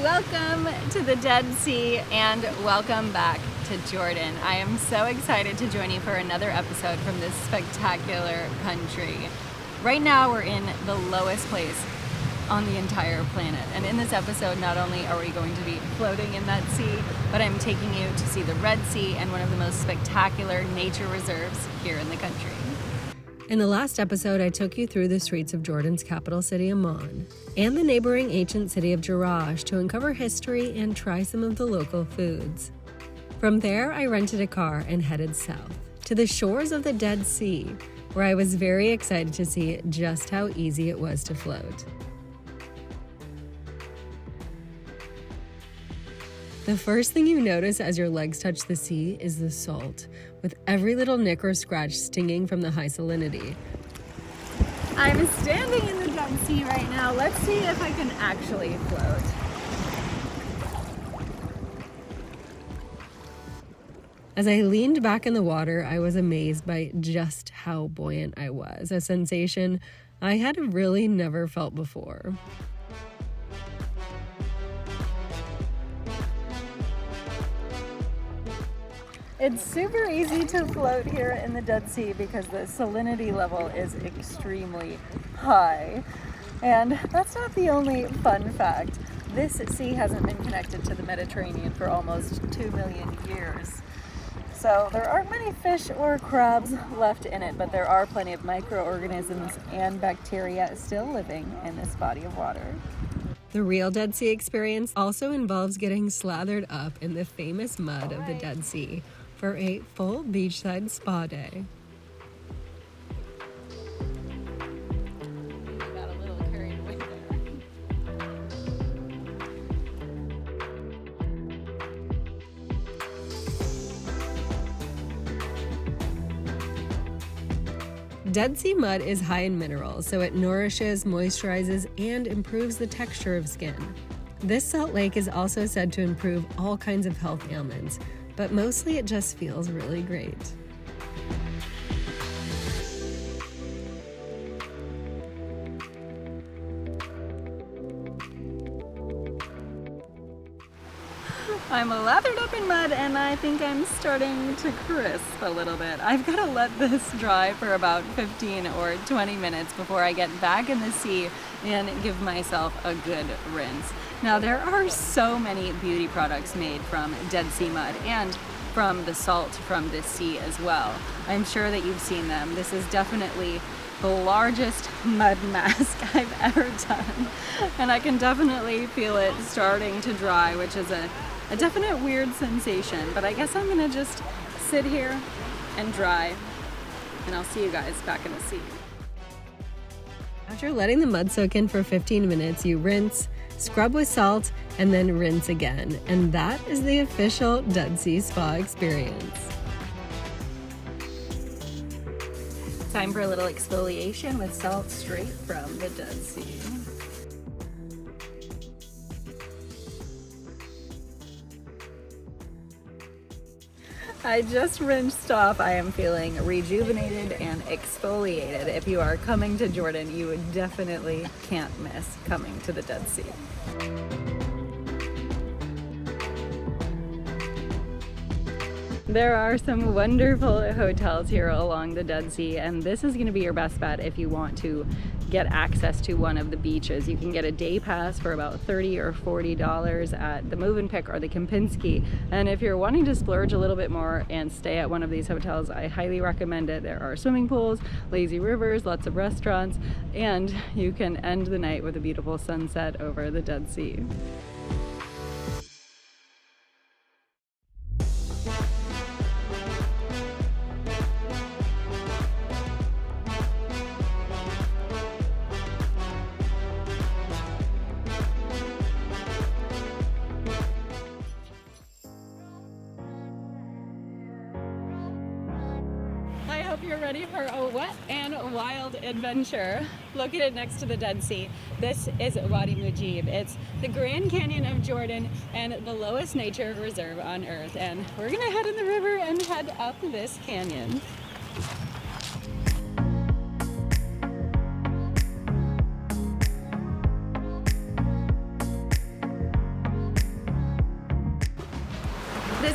Welcome to the Dead Sea and welcome back to Jordan. I am so excited to join you for another episode from this spectacular country. Right now we're in the lowest place on the entire planet, and in this episode not only are we going to be floating in that sea, but I'm taking you to see the Red Sea and one of the most spectacular nature reserves here in the country. In the last episode, I took you through the streets of Jordan's capital city, Amman, and the neighboring ancient city of Jerash to uncover history and try some of the local foods. From there, I rented a car and headed south to the shores of the Dead Sea, where I was very excited to see just how easy it was to float. The first thing you notice as your legs touch the sea is the salt, with every little nick or scratch stinging from the high salinity. I'm standing in the Dead Sea right now. Let's see if I can actually float. As I leaned back in the water, I was amazed by just how buoyant I was, a sensation I had really never felt before. It's super easy to float here in the Dead Sea because the salinity level is extremely high. And that's not the only fun fact. This sea hasn't been connected to the Mediterranean for almost 2 million years. So there aren't many fish or crabs left in it, but there are plenty of microorganisms and bacteria still living in this body of water. The real Dead Sea experience also involves getting slathered up in the famous mud of the Dead Sea for a full beachside spa day. Got a little carried away there. Dead Sea mud is high in minerals, so it nourishes, moisturizes, and improves the texture of skin. This salt lake is also said to improve all kinds of health ailments, but mostly it just feels really great. I'm lathered up in mud and I think I'm starting to crisp a little bit. I've got to let this dry for about 15 or 20 minutes before I get back in the sea and give myself a good rinse. Now there are so many beauty products made from Dead Sea mud and from the salt from this sea as well. I'm sure that you've seen them. This is definitely the largest mud mask I've ever done. And I can definitely feel it starting to dry, which is a definite weird sensation. But I guess I'm gonna just sit here and dry, and I'll see you guys back in the sea. After letting the mud soak in for 15 minutes, you rinse, scrub with salt, and then rinse again. And that is the official Dead Sea Spa experience. Time for a little exfoliation with salt straight from the Dead Sea. I just rinsed off. I am feeling rejuvenated and exfoliated. If you are coming to Jordan, you definitely can't miss coming to the Dead Sea. There are some wonderful hotels here along the Dead Sea, and this is going to be your best bet if you want to get access to one of the beaches. You can get a day pass for about $30 or $40 at the Movenpick or the Kempinski. And if you're wanting to splurge a little bit more and stay at one of these hotels, I highly recommend it. There are swimming pools, lazy rivers, lots of restaurants, and you can end the night with a beautiful sunset over the Dead Sea. I hope you're ready for a wet and wild adventure. Located next to the Dead Sea, this is Wadi Mujib. It's the Grand Canyon of Jordan and the lowest nature reserve on Earth. And we're gonna head in the river and head up this canyon.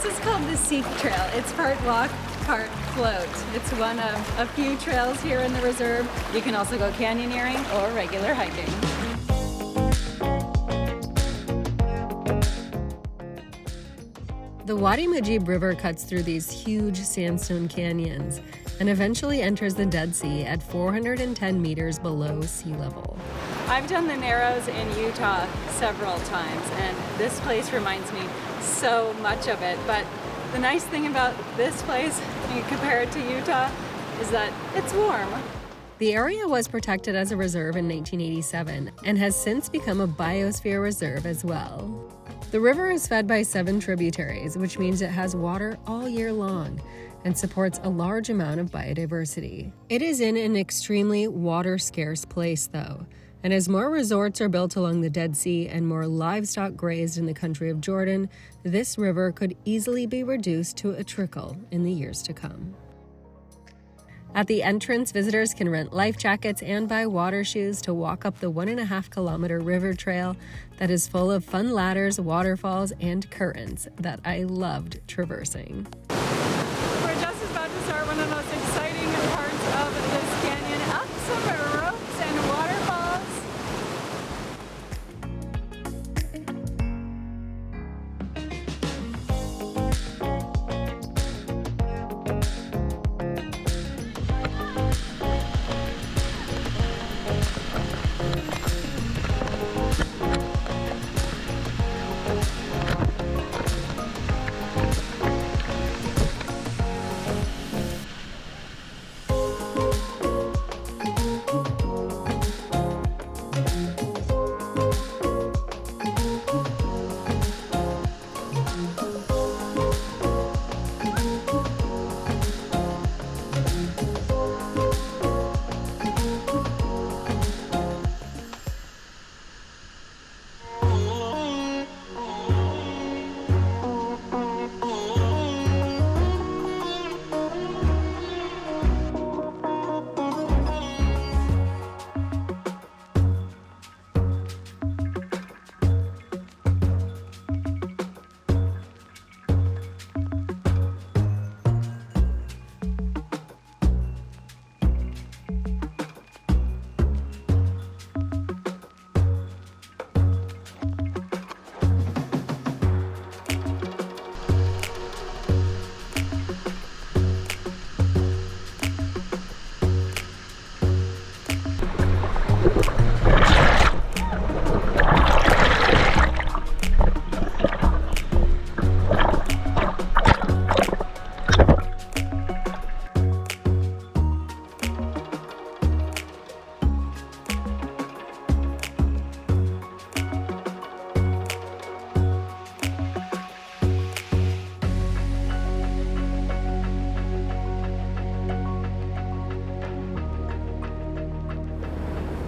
This is called the Seek Trail. It's part walk, part float. It's one of a few trails here in the reserve. You can also go canyoneering or regular hiking. The Wadi Mujib River cuts through these huge sandstone canyons and eventually enters the Dead Sea at 410 meters below sea level. I've done the Narrows in Utah several times, and this place reminds me so much of it. But the nice thing about this place, when you compare it to Utah, is that it's warm. The area was protected as a reserve in 1987 and has since become a biosphere reserve as well. The river is fed by 7 tributaries, which means it has water all year long and supports a large amount of biodiversity. It is in an extremely water-scarce place, though, and as more resorts are built along the Dead Sea and more livestock grazed in the country of Jordan, this river could easily be reduced to a trickle in the years to come. At the entrance, visitors can rent life jackets and buy water shoes to walk up the 1.5-kilometer river trail that is full of fun ladders, waterfalls, and currents that I loved traversing. We're just about to start one of the most exciting parts of this canyon. Up some ropes and waterfalls.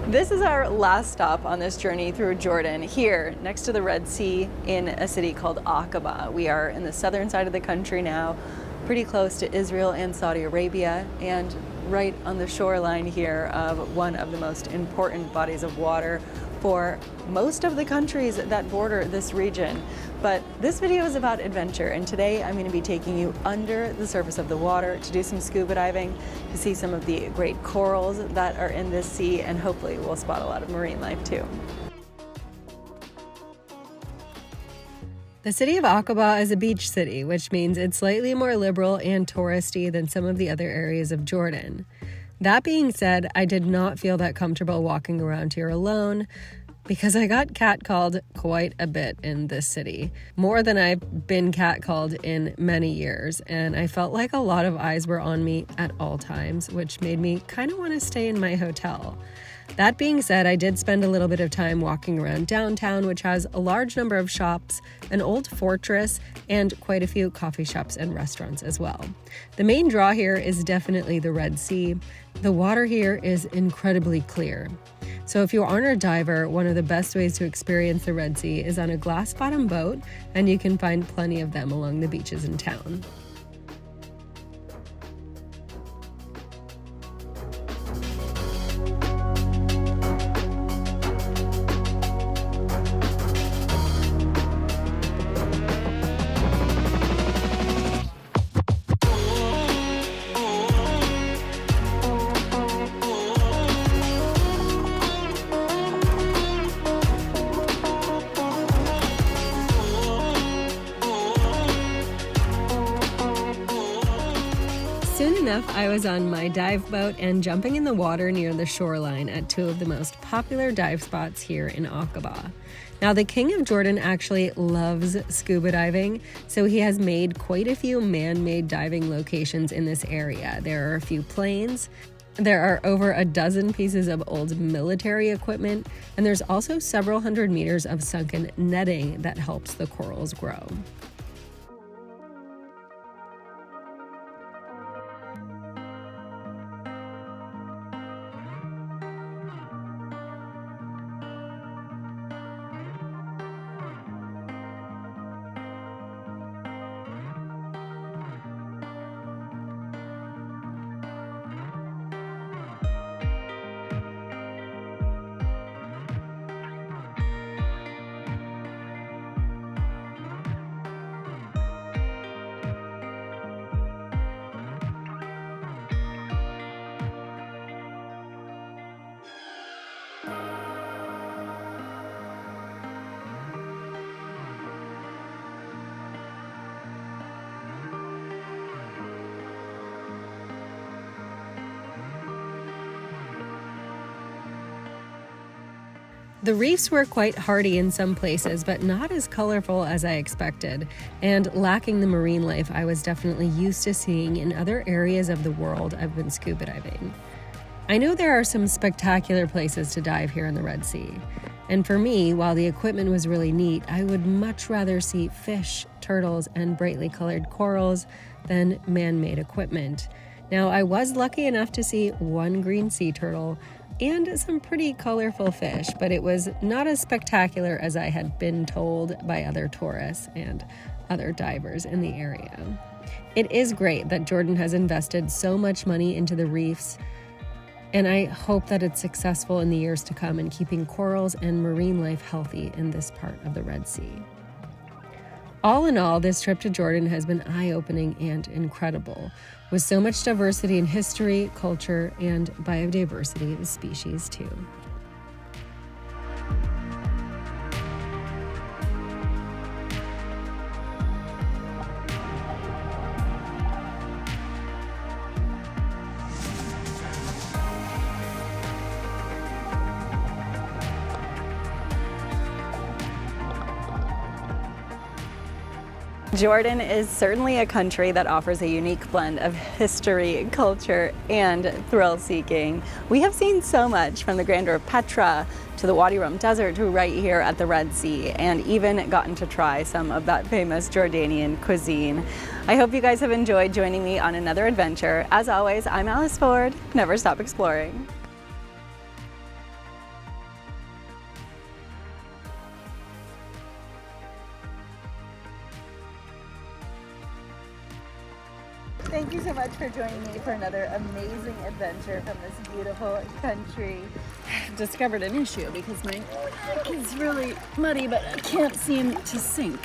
This is our last stop on this journey through Jordan, here next to the Red Sea in a city called Aqaba. We are in the southern side of the country now, pretty close to Israel and Saudi Arabia, and right on the shoreline here of one of the most important bodies of water for most of the countries that border this region. But this video is about adventure, and today I'm going to be taking you under the surface of the water to do some scuba diving, to see some of the great corals that are in this sea, and hopefully we'll spot a lot of marine life too. The city of Aqaba is a beach city, which means it's slightly more liberal and touristy than some of the other areas of Jordan. That being said, I did not feel that comfortable walking around here alone because I got catcalled quite a bit in this city, more than I've been catcalled in many years, and I felt like a lot of eyes were on me at all times, which made me kind of want to stay in my hotel. That being said, I did spend a little bit of time walking around downtown, which has a large number of shops, an old fortress, and quite a few coffee shops and restaurants as well. The main draw here is definitely the Red Sea. The water here is incredibly clear. So if you aren't a diver, one of the best ways to experience the Red Sea is on a glass-bottom boat, and you can find plenty of them along the beaches in town. enough, I was on my dive boat and jumping in the water near the shoreline at two of the most popular dive spots here in Aqaba. Now, the King of Jordan actually loves scuba diving, so he has made quite a few man-made diving locations in this area. There are a few planes, there are over a dozen pieces of old military equipment, and there's also several hundred meters of sunken netting that helps the corals grow. The reefs were quite hardy in some places, but not as colorful as I expected, and lacking the marine life I was definitely used to seeing in other areas of the world I've been scuba diving. I know there are some spectacular places to dive here in the Red Sea, and for me, while the equipment was really neat, I would much rather see fish, turtles, and brightly colored corals than man-made equipment. Now, I was lucky enough to see one green sea turtle and some pretty colorful fish, but it was not as spectacular as I had been told by other tourists and other divers in the area. It is great that Jordan has invested so much money into the reefs, and I hope that it's successful in the years to come in keeping corals and marine life healthy in this part of the Red Sea. All in all, this trip to Jordan has been eye-opening and incredible, with so much diversity in history, culture, and biodiversity of species too. Jordan is certainly a country that offers a unique blend of history, culture, and thrill-seeking. We have seen so much, from the grandeur of Petra to the Wadi Desert to right here at the Red Sea, and even gotten to try some of that famous Jordanian cuisine. I hope you guys have enjoyed joining me on another adventure. As always, I'm Alice Ford. Never stop exploring. Thank you so much for joining me for another amazing adventure from this beautiful country. I've discovered an issue because my neck is really muddy, but I can't seem to sink.